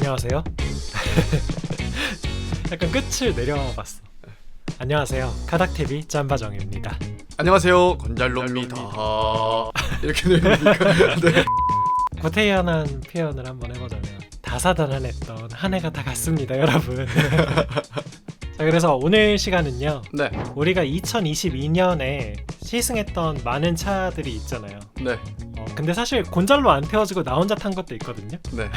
안녕하세요. 약간 끝을 내려봤어. 안녕하세요. 카닥TV 짬바정입니다. 안녕하세요, 건잘로입니다. 이렇게 되니까 네. 구태연한 표현을 한번 해보자면 다사다난했던 한 해가 다 갔습니다, 여러분. 자, 그래서 오늘 시간은요. 네. 우리가 2022년에 시승했던 많은 차들이 있잖아요. 네. 근데 사실 곤잘로 안 태워지고 나 혼자 탄 것도 있거든요. 네.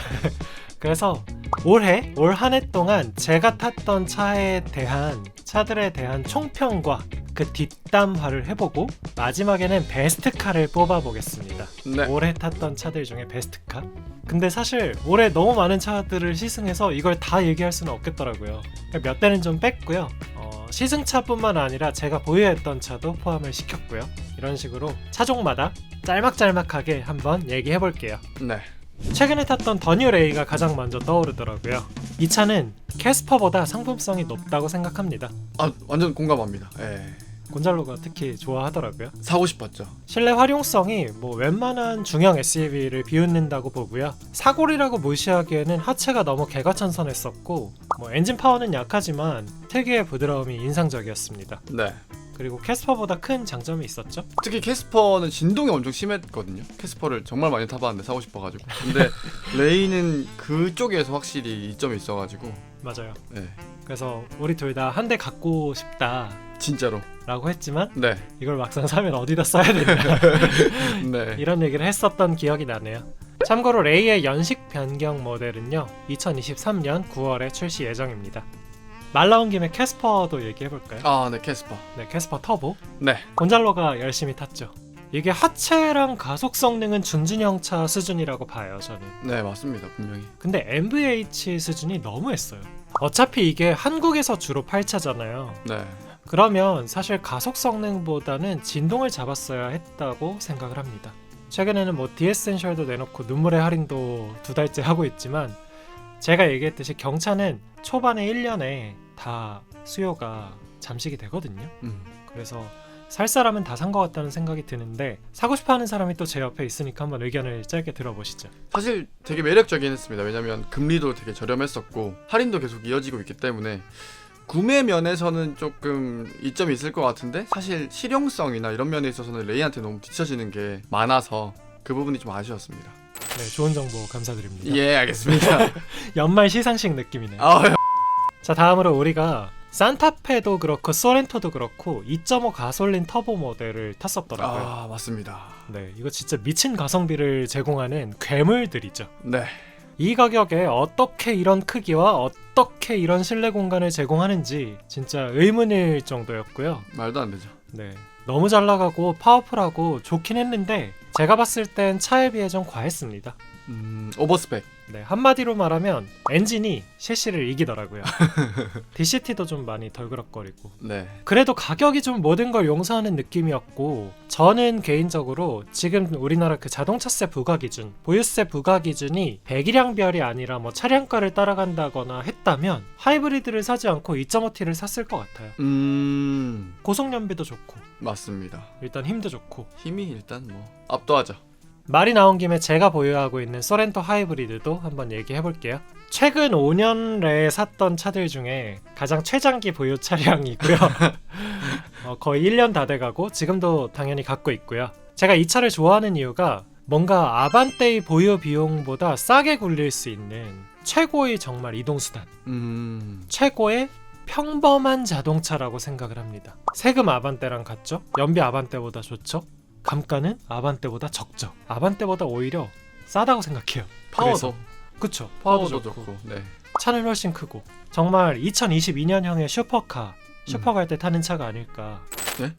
그래서 올 한 해 동안 제가 탔던 차들에 대한 총평과 그 뒷담화를 해보고 마지막에는 베스트카를 뽑아보겠습니다. 네. 올해 탔던 차들 중에 베스트카. 근데 사실 올해 너무 많은 차들을 시승해서 이걸 다 얘기할 수는 없겠더라고요. 몇 대는 좀 뺐고요. 시승차뿐만 아니라 제가 보유했던 차도 포함을 시켰고요. 이런 식으로 차종마다 짤막짤막하게 한번 얘기해볼게요. 네. 최근에 탔던 더 뉴 레이가 가장 먼저 떠오르더라고요. 이 차는 캐스퍼보다 상품성이 높다고 생각합니다. 아, 완전 공감합니다. 예. 곤잘로가 특히 좋아하더라고요. 사고 싶었죠. 실내 활용성이 웬만한 중형 SUV를 비웃는다고 보고요. 사골이라고 무시하기에는 하체가 너무 개과천선했었고 엔진 파워는 약하지만 특유의 부드러움이 인상적이었습니다. 네. 그리고 캐스퍼보다 큰 장점이 있었죠. 특히 캐스퍼는 진동이 엄청 심했거든요. 캐스퍼를 정말 많이 타봤는데 사고 싶어가지고. 근데 레이는 그쪽에서 확실히 이점이 있어가지고. 맞아요. 네. 그래서 우리 둘 다 한 대 갖고 싶다 진짜로. 라고 했지만 네. 이걸 막상 사면 어디다 써야 되냐 네. 이런 얘기를 했었던 기억이 나네요. 참고로 레이의 연식 변경 모델은요 2023년 9월에 출시 예정입니다. 말 나온 김에 캐스퍼도 얘기해볼까요? 아, 네, 캐스퍼. 네, 캐스퍼 터보. 네. 곤잘로가 열심히 탔죠. 이게 하체랑 가속 성능은 준준형차 수준이라고 봐요, 저는. 네, 맞습니다, 분명히. 근데 MVH 수준이 너무했어요. 어차피 이게 한국에서 주로 8차잖아요. 네. 그러면 사실 가속 성능보다는 진동을 잡았어야 했다고 생각을 합니다. 최근에는 디에센셜도 내놓고 눈물의 할인도 2달째 하고 있지만 제가 얘기했듯이 경차는 초반에 1년에 다 수요가 잠식이 되거든요. 그래서 살 사람은 다 산 것 같다는 생각이 드는데 사고 싶어하는 사람이 또 제 옆에 있으니까 한번 의견을 짧게 들어보시죠. 사실 되게 매력적이긴 했습니다. 왜냐면 금리도 되게 저렴했었고 할인도 계속 이어지고 있기 때문에 구매 면에서는 조금 이점이 있을 것 같은데 사실 실용성이나 이런 면에 있어서는 레이한테 너무 뒤처지는 게 많아서 그 부분이 좀 아쉬웠습니다. 네, 좋은 정보 감사드립니다. 예, 알겠습니다. 연말 시상식 느낌이네요. 아, 자, 다음으로 우리가 산타페도 그렇고 소렌토도 그렇고 2.5 가솔린 터보 모델을 탔었더라고요. 아, 맞습니다. 네, 이거 진짜 미친 가성비를 제공하는 괴물들이죠. 네. 이 가격에 어떻게 이런 크기와 어떻게 이런 실내 공간을 제공하는지 진짜 의문일 정도였고요. 말도 안 되죠. 네, 너무 잘 나가고 파워풀하고 좋긴 했는데 제가 봤을 땐 차에 비해 좀 과했습니다. 오버스펙. 네, 한마디로 말하면 엔진이 셰시를 이기더라고요. DCT도 좀 많이 덜그럭거리고 네. 그래도 가격이 좀 모든 걸 용서하는 느낌이었고 저는 개인적으로 지금 우리나라 그 자동차세 부과 기준, 보유세 부과 기준이 배기량별이 아니라 차량가를 따라간다거나 했다면 하이브리드를 사지 않고 2.5T를 샀을 것 같아요. 고속연비도 좋고 맞습니다. 일단 힘도 좋고 힘이 일단 압도하죠. 말이 나온 김에 제가 보유하고 있는 소렌토 하이브리드도 한번 얘기해볼게요. 최근 5년 내에 샀던 차들 중에 가장 최장기 보유 차량이고요. 거의 1년 다 돼가고 지금도 당연히 갖고 있고요. 제가 이 차를 좋아하는 이유가 뭔가 아반떼의 보유 비용보다 싸게 굴릴 수 있는 최고의 정말 이동수단, 최고의 평범한 자동차라고 생각을 합니다. 세금 아반떼랑 같죠? 연비 아반떼보다 좋죠? 감가는 아반떼보다 적죠. 아반떼보다 오히려 싸다고 생각해요. 파워도. 그쵸. 파워도 좋고. 네. 차는 훨씬 크고 정말 2022년형의 슈퍼카 갈 때 타는 차가 아닐까. 네?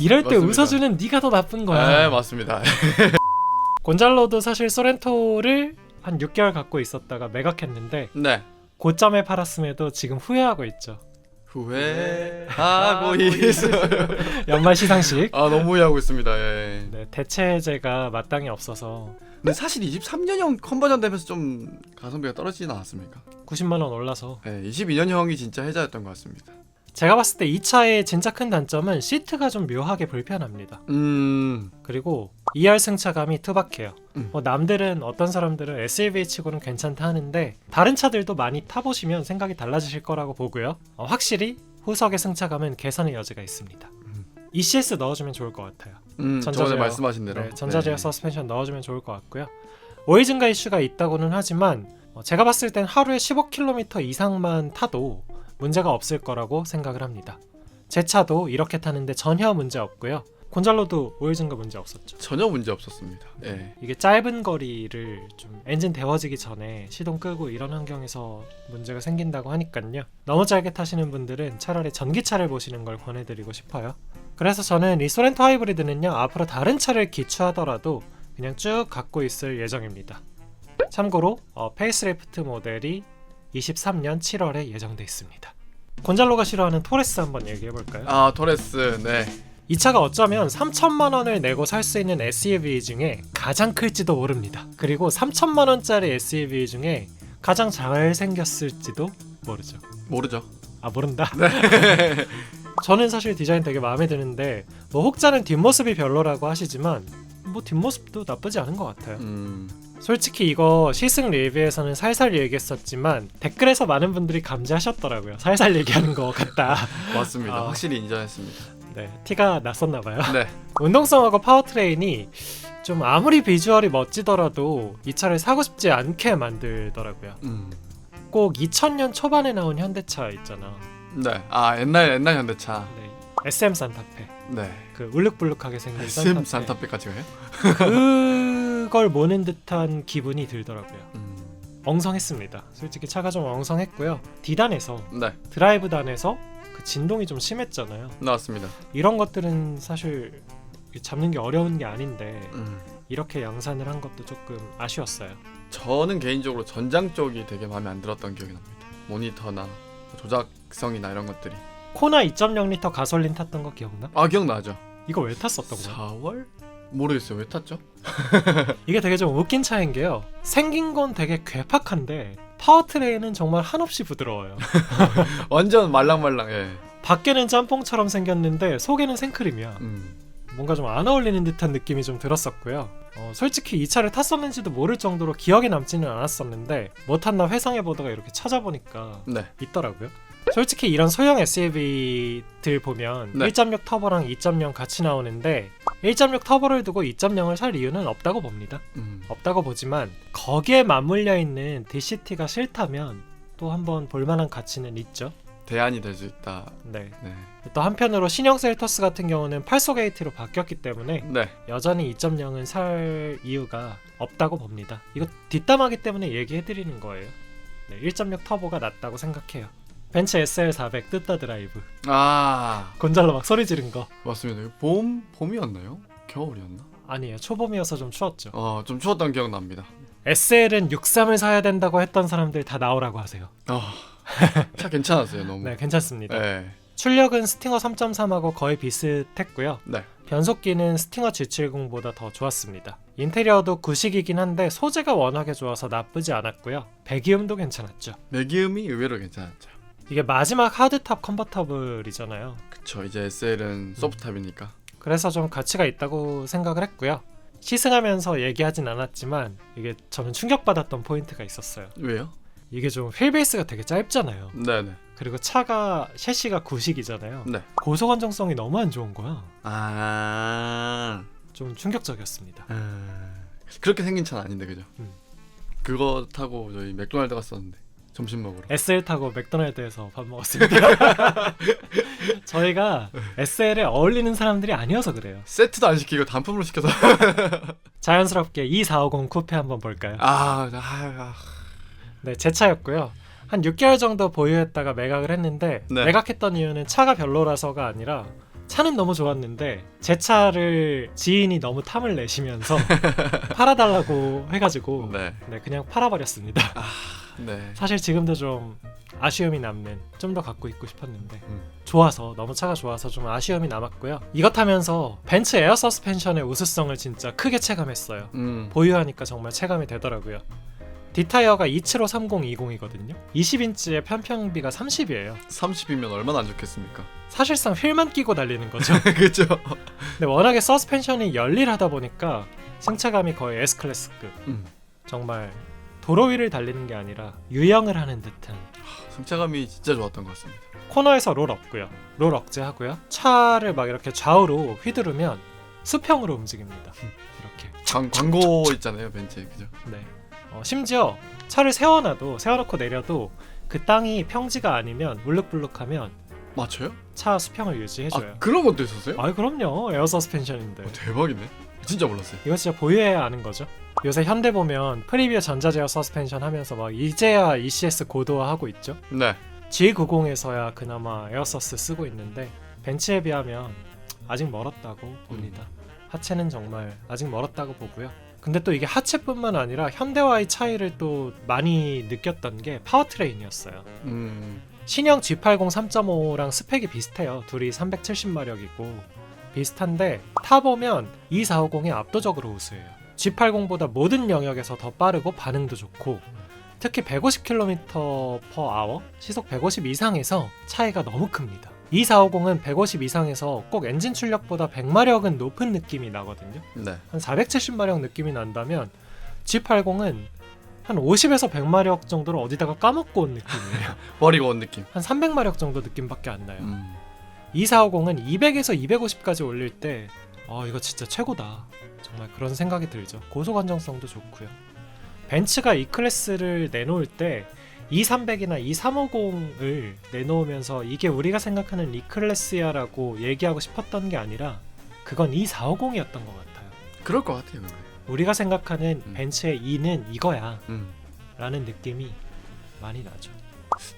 이럴 때 맞습니다. 웃어주는 네가 더 나쁜 거야. 네, 맞습니다. 곤잘로도 사실 소렌토를 한 6개월 갖고 있었다가 매각했는데 네. 고점에 팔았음에도 지금 후회하고 있죠. 후회하고 있어요. 연말 시상식. 너무 후회하고 있습니다. 예. 네, 대체제가 마땅히 없어서. 근데 사실 23년형 컨버전 되면서 좀 가성비가 떨어지진 않았습니까? 90만 원 올라서. 네, 22년형이 진짜 혜자였던 것 같습니다. 제가 봤을 때 이 차의 진짜 큰 단점은 시트가 좀 묘하게 불편합니다. 그리고 2열 승차감이 투박해요. 남들은 어떤 사람들은 SUV 치고는 괜찮다 하는데 다른 차들도 많이 타보시면 생각이 달라지실 거라고 보고요. 확실히 후석의 승차감은 개선의 여지가 있습니다. ECS 넣어주면 좋을 것 같아요. 저번에 말씀하신 대로 네, 전자제어 서스펜션 넣어주면 좋을 것 같고요. 오일 증가 이슈가 있다고는 하지만 제가 봤을 땐 하루에 15km 이상만 타도 문제가 없을 거라고 생각을 합니다. 제 차도 이렇게 타는데 전혀 문제 없고요. 곤잘로도 오일 증가 문제 없었죠. 전혀 문제 없었습니다. 예. 이게 짧은 거리를 좀 엔진 데워지기 전에 시동 끄고 이런 환경에서 문제가 생긴다고 하니까요. 너무 짧게 타시는 분들은 차라리 전기차를 보시는 걸 권해드리고 싶어요. 그래서 저는 이 소렌토 하이브리드는요, 앞으로 다른 차를 기추하더라도 그냥 쭉 갖고 있을 예정입니다. 참고로 페이스리프트 모델이 23년 7월에 예정돼 있습니다. 곤잘로가 싫어하는 토레스 한번 얘기해볼까요? 아, 토레스. 네. 이 차가 어쩌면 3천만 원을 내고 살 수 있는 SUV 중에 가장 클지도 모릅니다. 그리고 3천만 원짜리 SUV 중에 가장 잘생겼을지도 모르죠. 모르죠. 아, 모른다? 네. 저는 사실 디자인 되게 마음에 드는데 혹자는 뒷모습이 별로라고 하시지만 뒷모습도 나쁘지 않은 것 같아요. 솔직히 이거 시승 리뷰에서는 살살 얘기했었지만 댓글에서 많은 분들이 감지하셨더라고요. 살살 얘기하는 것 같다. 맞습니다. 확실히 인정했습니다. 네, 티가 났었나봐요. 네. 운동성하고 파워트레인이 좀 아무리 비주얼이 멋지더라도 이 차를 사고 싶지 않게 만들더라고요. 꼭 2000년 초반에 나온 현대차 있잖아. 네. 아, 옛날 현대차. 네, SM 산타페. 네. 그 울룩불룩하게 생긴 SM 산타페까지 가요? 그걸 모는 듯한 기분이 들더라고요. 엉성했습니다. 솔직히 차가 좀 엉성했고요. D단에서 네. 드라이브단에서 그 진동이 좀 심했잖아요. 나왔습니다. 이런 것들은 사실 잡는 게 어려운 게 아닌데 이렇게 양산을 한 것도 조금 아쉬웠어요. 저는 개인적으로 전장 쪽이 되게 마음에 안 들었던 기억이 납니다. 모니터나 조작성이나 이런 것들이. 코나 2.0L 가솔린 탔던 거 기억나? 아, 기억나죠. 이거 왜 탔었던 거야? 4월? 모르겠어요. 왜 탔죠? 이게 되게 좀 웃긴 차인 게요. 생긴 건 되게 괴팍한데 파워트레인은 정말 한없이 부드러워요. 완전 말랑말랑. 예. 밖에는 짬뽕처럼 생겼는데 속에는 생크림이야. 뭔가 좀 안 어울리는 듯한 느낌이 좀 들었었고요. 솔직히 이 차를 탔었는지도 모를 정도로 기억에 남지는 않았었는데 뭐 탔나 회상해보다가 이렇게 찾아보니까 네. 있더라고요. 솔직히 이런 소형 SUV들 보면 네. 1.6 터보랑 2.0 같이 나오는데 1.6 터보를 두고 2.0을 살 이유는 없다고 봅니다. 없다고 보지만 거기에 맞물려 있는 DCT가 싫다면 또 한번 볼만한 가치는 있죠. 대안이 될 수 있다. 네. 네. 또 한편으로 신형 셀토스 같은 경우는 8속 AT로 바뀌었기 때문에 네. 여전히 2.0은 살 이유가 없다고 봅니다. 이거 뒷담화기 때문에 얘기해드리는 거예요. 네, 1.6 터보가 낫다고 생각해요. 벤츠 SL400 뜯다 드라이브. 아, 곤잘로 막 소리 지른 거. 맞습니다. 봄이었나요? 겨울이었나? 아니에요. 초봄이어서 좀 추웠죠. 좀 추웠던 기억 납니다. SL은 63을 사야 된다고 했던 사람들 다 나오라고 하세요. 차 괜찮았어요, 너무. 네, 괜찮습니다. 네. 출력은 스팅어 3.3하고 거의 비슷했고요. 네. 변속기는 스팅어 G70보다 더 좋았습니다. 인테리어도 구식이긴 한데 소재가 워낙에 좋아서 나쁘지 않았고요. 배기음도 괜찮았죠. 배기음이 의외로 괜찮았죠. 이게 마지막 하드탑 컨버터블이잖아요. 그쵸. 이제 SL은 소프트탑이니까. 그래서 좀 가치가 있다고 생각을 했고요. 시승하면서 얘기하진 않았지만 이게 저는 충격받았던 포인트가 있었어요. 왜요? 이게 좀 휠베이스가 되게 짧잖아요. 네네. 그리고 차가 셰시가 구식이잖아요. 네. 고속 안정성이 너무 안 좋은 거야. 좀 충격적이었습니다. 그렇게 생긴 차는 아닌데, 그죠? 그거 타고 저희 맥도날드 갔었는데 점심 먹으러. SL 타고 맥도날드에서 밥 먹었습니다. 저희가 SL에 어울리는 사람들이 아니어서 그래요. 세트도 안 시키고 단품으로 시켜서. 자연스럽게 2450 쿠페 한번 볼까요? 네, 제 차였고요. 한 6개월 정도 보유했다가 매각을 했는데 네. 매각했던 이유는 차가 별로라서가 아니라 차는 너무 좋았는데 제 차를 지인이 너무 탐을 내시면서 팔아달라고 해가지고 네. 그냥 팔아버렸습니다. 네. 사실 지금도 좀 아쉬움이 남는, 좀 더 갖고 있고 싶었는데 좋아서, 너무 차가 좋아서 좀 아쉬움이 남았고요. 이것 하면서 벤츠 에어 서스펜션의 우수성을 진짜 크게 체감했어요. 보유하니까 정말 체감이 되더라고요. 뒷타이어가 2753020이거든요. 20인치의 편평비가 30이에요. 30이면 얼마나 안 좋겠습니까? 사실상 휠만 끼고 달리는 거죠. 그죠? 근데 워낙에 서스펜션이 열일하다 보니까 승차감이 거의 S클래스급. 정말 도로 위를 달리는 게 아니라 유영을 하는 듯한. 승차감이 진짜 좋았던 것 같습니다. 코너에서 롤 없고요. 롤 억제하고요. 차를 막 이렇게 좌우로 휘두르면 수평으로 움직입니다. 이렇게. 광고 있잖아요, 벤츠에. 그죠? 네. 심지어 차를 세워놓고 내려도 그 땅이 평지가 아니면 울룩불룩하면 맞춰요? 차 수평을 유지해줘요. 아, 그런 것도 있었어요? 아 그럼요. 에어 서스펜션인데. 대박이네. 진짜 몰랐어요. 이거 진짜 보유해야 아는 거죠. 요새 현대 보면 프리비어 전자제어 서스펜션 하면서 막 이제야 ECS 고도화하고 있죠. 네. G90에서야 그나마 에어서스 쓰고 있는데 벤츠에 비하면 아직 멀었다고 봅니다. 하체는 정말 아직 멀었다고 보고요. 근데 또 이게 하체뿐만 아니라 현대와의 차이를 또 많이 느꼈던 게 파워트레인이었어요. 신형 G80 3.5랑 스펙이 비슷해요. 둘이 370마력이고 비슷한데 타보면 2450이 압도적으로 우수해요. G80보다 모든 영역에서 더 빠르고 반응도 좋고 특히 150km/h 시속 150 이상에서 차이가 너무 큽니다. 2450은 150 이상에서 꼭 엔진 출력보다 100마력은 높은 느낌이 나거든요. 네. 한 470마력 느낌이 난다면 G80은 한 50에서 100마력 정도로 어디다가 까먹고 온 느낌이에요. 버리고 온 느낌. 한 300마력 정도 느낌밖에 안 나요. 2450은 200에서 250까지 올릴 때 이거 진짜 최고다. 정말 그런 생각이 들죠. 고속 안정성도 좋고요. 벤츠가 E클래스를 내놓을 때 E300이나 E350을 내놓으면서 이게 우리가 생각하는 E클래스야 라고 얘기하고 싶었던 게 아니라 그건 E450이었던 것 같아요. 그럴 것 같아요. 우리가 생각하는 벤츠의 E는 이거야 라는 느낌이 많이 나죠.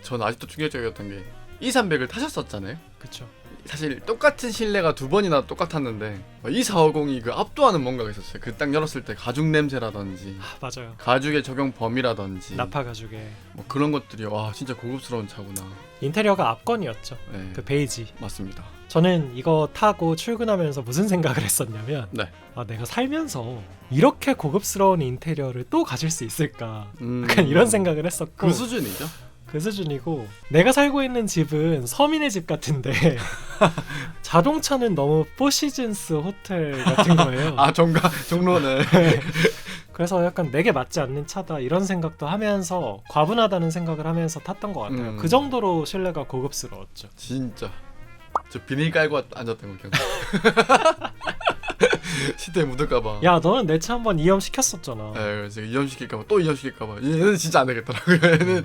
전 아직도 충격적이었던 게 E300을 타셨었잖아요. 그쵸. 사실 똑같은 실내가 두 번이나 똑같았는데 E450이 그 압도하는 뭔가가 있었어요. 그 딱 열었을 때 가죽 냄새라든지 맞아요. 가죽의 적용 범위라든지 나파 가죽에 뭐 그런 것들이 와 진짜 고급스러운 차구나. 인테리어가 압권이었죠. 네. 그 베이지. 맞습니다. 저는 이거 타고 출근하면서 무슨 생각을 했었냐면 네. 내가 살면서 이렇게 고급스러운 인테리어를 또 가질 수 있을까 약간 이런 생각을 했었고 그 수준이죠. 그 수준이고 내가 살고 있는 집은 서민의 집 같은데 자동차는 너무 포시즌스 호텔 같은 거예요. 종로는 그래서 약간 내게 맞지 않는 차다 이런 생각도 하면서 과분하다는 생각을 하면서 탔던 것 같아요. 그 정도로 실내가 고급스러웠죠. 진짜 저 비닐 깔고 앉았던 거 기억나. 시트에 묻을까봐. 야 너는 내 차 한번 이염 시켰었잖아. 그래서 이염시킬까봐 또 이염시킬까봐 얘는 진짜 안 되겠더라고요. 얘는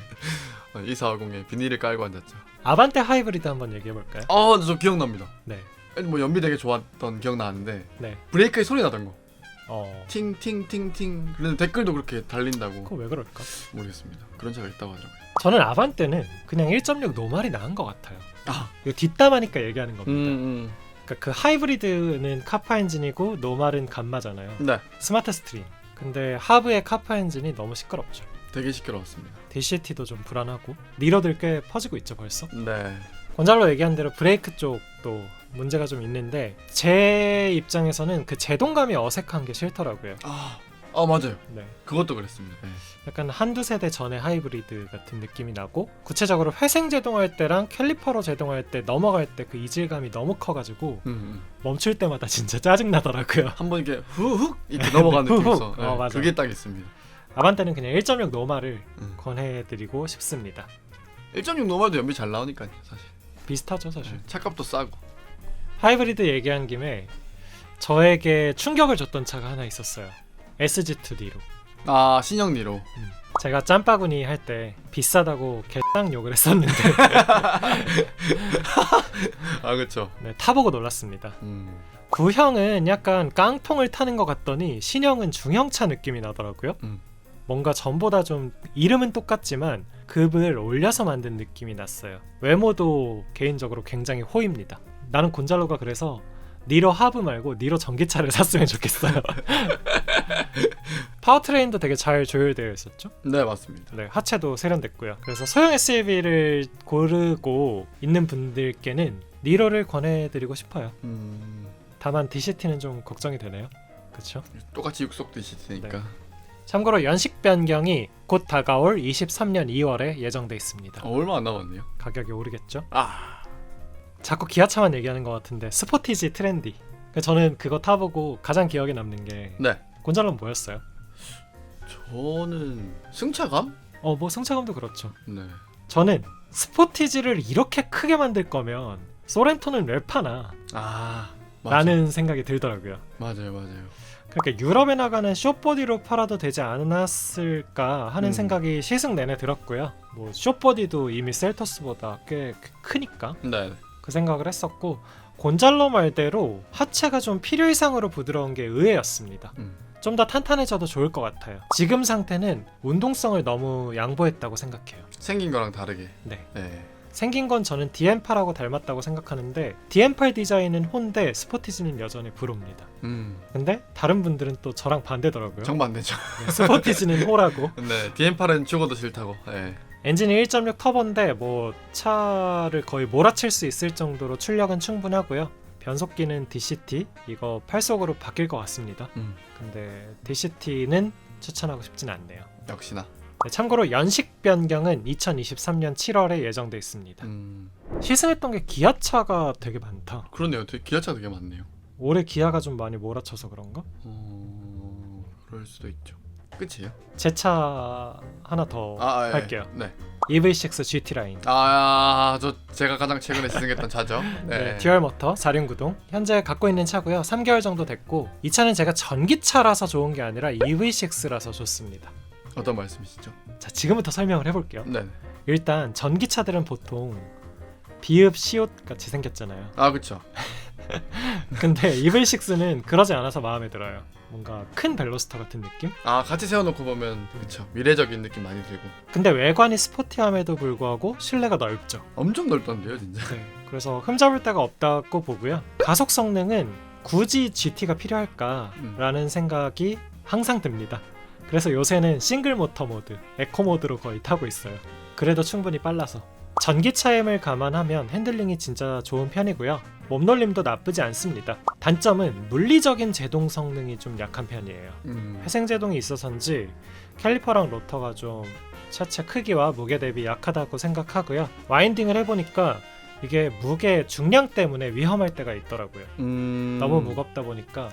E450에 비닐을 깔고 앉았죠. 아반떼 하이브리드 한번 얘기해볼까요? 저 기억납니다. 네. 뭐 연비 되게 좋았던 기억나는데 네. 브레이크에 소리 나던 거. 어. 팅팅팅팅. 그래서 댓글도 그렇게 달린다고. 그거 왜 그럴까? 모르겠습니다. 그런 차가 있다고 하더라고요. 저는 아반떼는 그냥 1.6 노말이 나은 것 같아요. 아. 이거 뒷담화니까 얘기하는 겁니다. 그러니까 그 하이브리드는 카파 엔진이고 노말은 감마잖아요. 네. 스마트 스트림. 근데 하브의 카파 엔진이 너무 시끄럽죠. 되게 시끄러웠습니다. DCT도 좀 불안하고 니러들 꽤 퍼지고 있죠 벌써. 네. 곤잘로 얘기한 대로 브레이크 쪽도 문제가 좀 있는데 제 입장에서는 그 제동감이 어색한 게 싫더라고요. 맞아요. 네. 그것도 그랬습니다. 네. 약간 한두 세대 전의 하이브리드 같은 느낌이 나고 구체적으로 회생 제동할 때랑 캘리퍼로 제동할 때 넘어갈 때 그 이질감이 너무 커가지고 멈출 때마다 진짜 짜증나더라고요. 한번 이렇게 후훅 이렇게 넘어가는 느낌이 있어. 네, 맞아. 그게 딱 있습니다. 아반떼는 그냥 1.6 노말을 권해드리고 싶습니다. 1.6 노말도 연비 잘 나오니까요. 사실 비슷하죠 사실. 차값도 싸고. 하이브리드 얘기한 김에 저에게 충격을 줬던 차가 하나 있었어요. SG2 니로. 신형 니로. 제가 짬바구니 할 때 비싸다고 개땅 욕을 했었는데 그쵸. 네, 타보고 놀랐습니다. 구형은 약간 깡통을 타는 것 같더니 신형은 중형차 느낌이 나더라고요. 뭔가 전보다 좀 이름은 똑같지만 급을 올려서 만든 느낌이 났어요. 외모도 개인적으로 굉장히 호입니다. 나는 곤잘로가 그래서 니로 하브 말고 니로 전기차를 샀으면 좋겠어요. 파워트레인도 되게 잘 조율되어 있었죠? 네, 맞습니다. 네, 하체도 세련됐고요. 그래서 소형 SUV를 고르고 있는 분들께는 니로를 권해드리고 싶어요. 다만 DCT는 좀 걱정이 되네요. 그렇죠? 똑같이 6속 DCT니까. 네. 참고로 연식 변경이 곧 다가올 23년 2월에 예정돼 있습니다. 얼마 안 남았네요. 가격이 오르겠죠? 아, 자꾸 기아차만 얘기하는 것 같은데 스포티지 트렌디. 저는 그거 타보고 가장 기억에 남는 게 네. 곤잘로는 뭐였어요? 저는 승차감? 뭐 승차감도 그렇죠. 네. 저는 스포티지를 이렇게 크게 만들 거면 소렌토는 왜 파나? 아, 맞아. 라는 생각이 들더라고요. 맞아요. 그러니까 유럽에 나가는 쇼보디로 팔아도 되지 않았을까 하는 음. 생각이 시승 내내 들었고요. 뭐 쇼보디도 이미 셀토스보다 꽤 크니까 네. 그 생각을 했었고, 곤잘로 말대로 하체가 좀 필요 이상으로 부드러운 게 의외였습니다. 좀 더 탄탄해져도 좋을 것 같아요. 지금 상태는 운동성을 너무 양보했다고 생각해요. 생긴 거랑 다르게. 네. 네. 생긴 건 저는 DM8하고 닮았다고 생각하는데 DM8 디자인은 혼데 스포티지는 여전히 브로입니다. 근데 다른 분들은 또 저랑 반대더라고요. 정반대죠. 네, 스포티지는 호라고. 네. DM8은 죽어도 싫다고. 네. 엔진이 1.6 터보인데 뭐 차를 거의 몰아칠 수 있을 정도로 출력은 충분하고요. 변속기는 DCT, 이거 8속으로 바뀔 것 같습니다. 근데 DCT는 추천하고 싶진 않네요. 역시나. 네, 참고로 연식 변경은 2023년 7월에 예정돼 있습니다. 시승했던 게 기아차가 되게 많다. 그러네요. 기아차 되게 많네요. 올해 기아가 좀 많이 몰아쳐서 그런가? 그럴 수도 있죠. 끝이에요? 제 차 하나 더 예. 할게요. 네. EV6 GT 라인. 제가 가장 최근에 시승했던 차죠. 네, 듀얼 모터 4륜구동. 현재 갖고 있는 차고요. 3개월 정도 됐고, 이 차는 제가 전기차라서 좋은 게 아니라 EV6라서 좋습니다. 어떤 말씀이시죠? 자, 지금부터 설명을 해볼게요. 네. 일단 전기차들은 보통 비읍 시옷 같이 생겼잖아요. 그쵸. 근데 EV6는 그러지 않아서 마음에 들어요. 뭔가 큰 벨로스터 같은 느낌? 같이 세워놓고 보면 그쵸. 미래적인 느낌 많이 들고. 근데 외관이 스포티함에도 불구하고 실내가 넓죠. 엄청 넓던데요, 진짜. 네, 그래서 흠잡을 데가 없다고 보고요. 가속 성능은 굳이 GT가 필요할까라는 생각이 항상 듭니다. 그래서 요새는 싱글 모터 모드, 에코 모드로 거의 타고 있어요. 그래도 충분히 빨라서. 전기차임을 감안하면 핸들링이 진짜 좋은 편이고요. 몸놀림도 나쁘지 않습니다. 단점은 물리적인 제동 성능이 좀 약한 편이에요. 회생 제동이 있어서인지 캘리퍼랑 로터가 좀 차체 크기와 무게 대비 약하다고 생각하고요. 와인딩을 해보니까 이게 무게 중량 때문에 위험할 때가 있더라고요. 너무 무겁다 보니까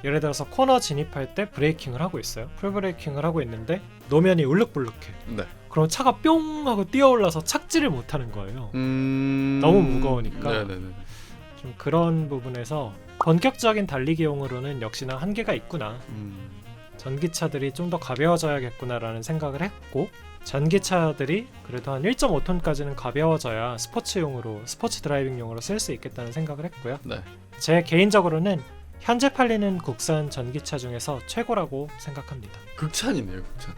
예를 들어서 코너 진입할 때 브레이킹을 하고 있어요. 풀 브레이킹을 하고 있는데 노면이 울룩불룩해. 네. 그럼 차가 뿅 하고 뛰어올라서 착지를 못하는 거예요. 너무 무거우니까. 네네네. 좀 그런 부분에서 본격적인 달리기용으로는 역시나 한계가 있구나. 전기차들이 좀 더 가벼워져야겠구나라는 생각을 했고, 전기차들이 그래도 한 1.5톤까지는 가벼워져야 스포츠 드라이빙용으로 쓸 수 있겠다는 생각을 했고요. 네. 제 개인적으로는 현재 팔리는 국산 전기차 중에서 최고라고 생각합니다. 극찬이네요, 극찬.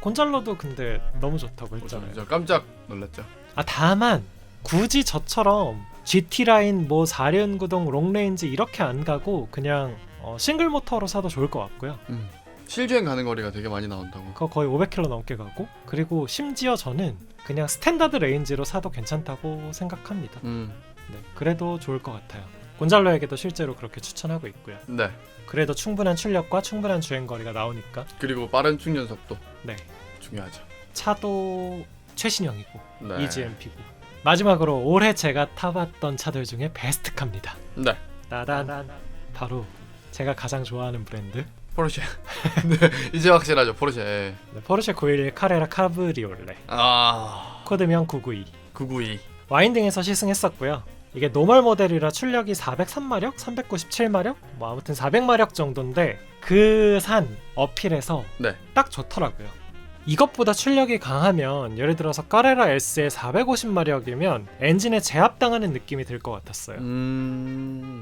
곤잘로도 근데 너무 좋다고 했잖아요. 저 깜짝 놀랐죠. 다만 굳이 저처럼 GT 라인 뭐 4륜구동 롱레인지 이렇게 안 가고 그냥 싱글 모터로 사도 좋을 것 같고요. 실주행 가는 거리가 되게 많이 나온다고. 그거 거의 500km 넘게 가고, 그리고 심지어 저는 그냥 스탠다드 레인지로 사도 괜찮다고 생각합니다. 네, 그래도 좋을 것 같아요. 곤잘로에게도 실제로 그렇게 추천하고 있고요. 네. 그래도 충분한 출력과 충분한 주행거리가 나오니까. 그리고 빠른 충전 속도. 네. 중요하죠. 차도 최신형이고 네. EGMP고. 마지막으로 올해 제가 타봤던 차들 중에 베스트카입니다. 네. 따단, 바로 제가 가장 좋아하는 브랜드 포르쉐. 네, 이제 확실하죠. 포르쉐. 네, 포르쉐 911 카레라 카브리올레. 코드명 992. 992. 와인딩에서 시승했었고요. 이게 노멀 모델이라 출력이 403마력, 397마력, 뭐 아무튼 400마력 정도인데 그 산 어필에서 네. 딱 좋더라고요. 이것보다 출력이 강하면, 예를 들어서 카레라 S의 450마력이면 엔진에 제압당하는 느낌이 들 것 같았어요.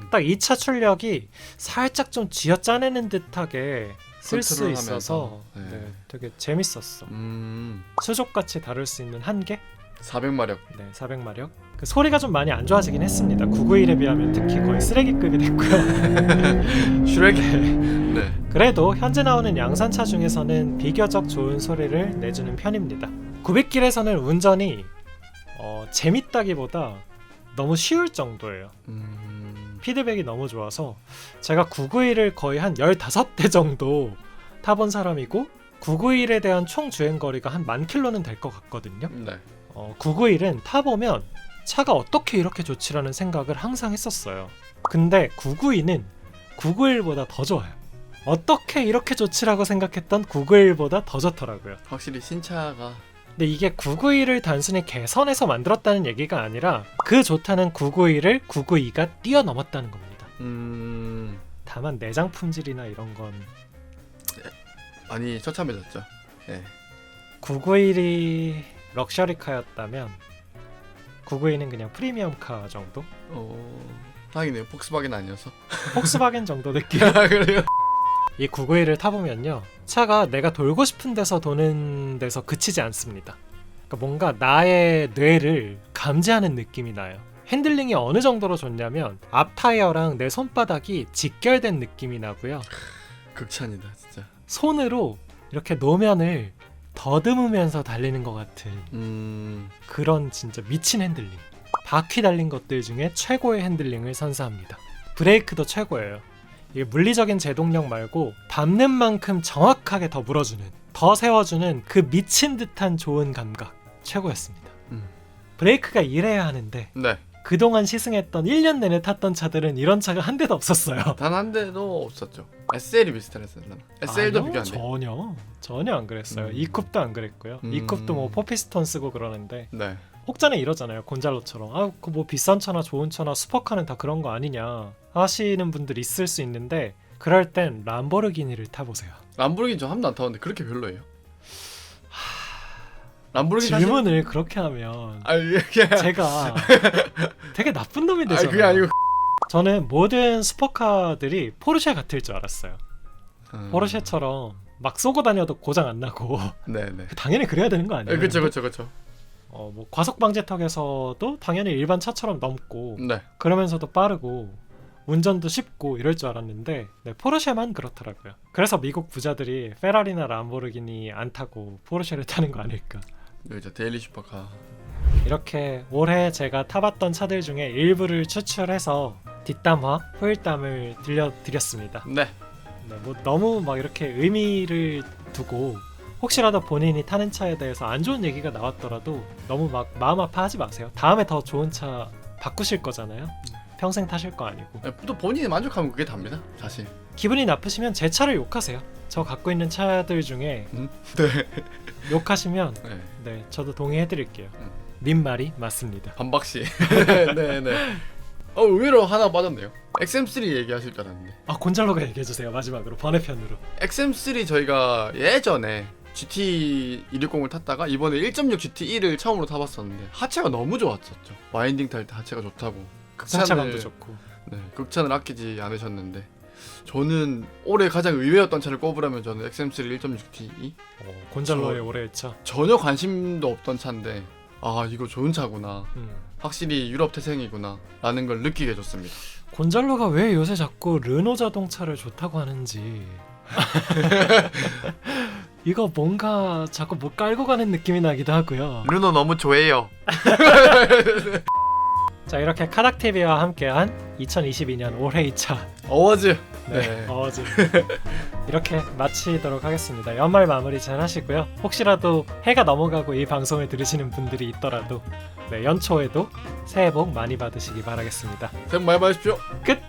딱 이 차 출력이 살짝 좀 쥐어짜내는 듯하게 쓸 수 있어서 네, 되게 재밌었어. 수족같이 다룰 수 있는 한계? 400마력. 네, 400마력. 그 소리가 좀 많이 안 좋아지긴 했습니다. 991에 비하면 특히 거의 쓰레기급이 됐고요. 슈렉이. 네. 그래도 현재 나오는 양산차 중에서는 비교적 좋은 소리를 내주는 편입니다. 900길에서는 운전이 재밌다기보다 너무 쉬울 정도예요. 피드백이 너무 좋아서 제가 991을 거의 한 15대 정도 타본 사람이고, 991에 대한 총 주행 거리가 한 10,000km는 될 것 같거든요. 네. 991은 타보면 차가 어떻게 이렇게 좋지라는 생각을 항상 했었어요. 근데 992는 991보다 더 좋아요. 어떻게 이렇게 좋지라고 생각했던 991보다 더 좋더라고요. 확실히 신차가 근데 이게 991을 단순히 개선해서 만들었다는 얘기가 아니라 그 좋다는 991을 992가 뛰어넘었다는 겁니다. 다만 내장 품질이나 이런 건 많이 처참해졌죠. 네. 991이 럭셔리카였다면 992는 그냥 프리미엄카 정도? 다행이네요. 폭스바겐 아니어서. 폭스바겐 정도 느낌. 그래요? 이 991을 타보면요, 차가 내가 돌고 싶은 데서 도는 데서 그치지 않습니다. 그러니까 뭔가 나의 뇌를 감지하는 느낌이 나요. 핸들링이 어느 정도로 좋냐면 앞 타이어랑 내 손바닥이 직결된 느낌이 나고요. 극찬이다 진짜. 손으로 이렇게 노면을 더듬으면서 달리는 것 같은 그런 진짜 미친 핸들링. 바퀴 달린 것들 중에 최고의 핸들링을 선사합니다. 브레이크도 최고예요. 이게 물리적인 제동력 말고 밟는 만큼 정확하게 더 물어주는, 더 세워주는 그 미친 듯한 좋은 감각 최고였습니다. 브레이크가 이래야 하는데 네. 그동안 시승했던 1년 내내 탔던 차들은 이런 차가 한 대도 없었어요. 단 한 대도 없었죠. SL이 비슷했었나? SL도 아니요, 비교한대. 전혀 안 그랬어요. E쿱도 안 그랬고요. E쿱도 뭐 포피스톤 쓰고 그러는데 네. 혹자는 이러잖아요. 곤잘로처럼 그 뭐 비싼 차나 좋은 차나 슈퍼카는 다 그런 거 아니냐 하시는 분들 있을 수 있는데, 그럴 땐 람보르기니를 타보세요. 람보르기니 저 한 번도 안 타봤는데 그렇게 별로예요? 람보르기니 질문을 그렇게 하면 이게 제가 되게 나쁜 놈이 되잖아요. 그게 아니고 저는 모든 슈퍼카들이 포르쉐 같을 줄 알았어요. 포르쉐처럼 막 쏘고 다녀도 고장 안 나고 네네. 당연히 그래야 되는 거 아니에요? 그쵸. 뭐 과속 방지턱에서도 당연히 일반 차처럼 넘고 네. 그러면서도 빠르고 운전도 쉽고 이럴 줄 알았는데 포르쉐만 그렇더라고요. 그래서 미국 부자들이 페라리나 람보르기니 안 타고 포르쉐를 타는 거 아닐까. 여기죠. 데일리 슈퍼카. 이렇게 올해 제가 타봤던 차들 중에 일부를 추출해서 뒷담화, 후일담을 들려드렸습니다. 네. 뭐 너무 막 이렇게 의미를 두고 혹시라도 본인이 타는 차에 대해서 안 좋은 얘기가 나왔더라도 너무 막 마음 아파하지 마세요. 다음에 더 좋은 차 바꾸실 거잖아요. 평생 타실 거 아니고. 또 본인이 만족하면 그게 답니다. 사실. 기분이 나쁘시면 제 차를 욕하세요. 저 갖고 있는 차들 중에 네. 욕하시면 네. 네, 저도 동의해드릴게요. 님 말이 맞습니다. 반박시. 네네. 의외로 하나 빠졌네요. XM3 얘기하실 줄 알았는데. 곤잘로가 얘기해주세요. 마지막으로 번외편으로. XM3 저희가 예전에 GT260을 탔다가 이번에 1.6 GT1을 처음으로 타봤었는데 하체가 너무 좋았었죠. 와인딩 탈 때 하체가 좋다고. 승차감도 좋고. 네, 극찬을 아끼지 않으셨는데 저는 올해 가장 의외였던 차를 꼽으라면 저는 XM3 1.6 GT2. 곤잘로의 올해의 차. 전혀 관심도 없던 차인데 이거 좋은 차구나. 확실히 유럽 태생이구나 라는 걸 느끼게 해줬습니다. 곤잘로가 왜 요새 자꾸 르노 자동차를 좋다고 하는지 이거 뭔가 자꾸 뭐 깔고 가는 느낌이 나기도 하고요. 르노 너무 좋아해요. 자, 이렇게 카닥TV와 함께한 2022년 올해의 차 어워즈. 어워즈 이렇게 마치도록 하겠습니다. 연말 마무리 잘 하시고요. 혹시라도 해가 넘어가고 이 방송을 들으시는 분들이 있더라도 연초에도 새해 복 많이 받으시기 바라겠습니다. 새해 복 많이 받으십시오. 끝!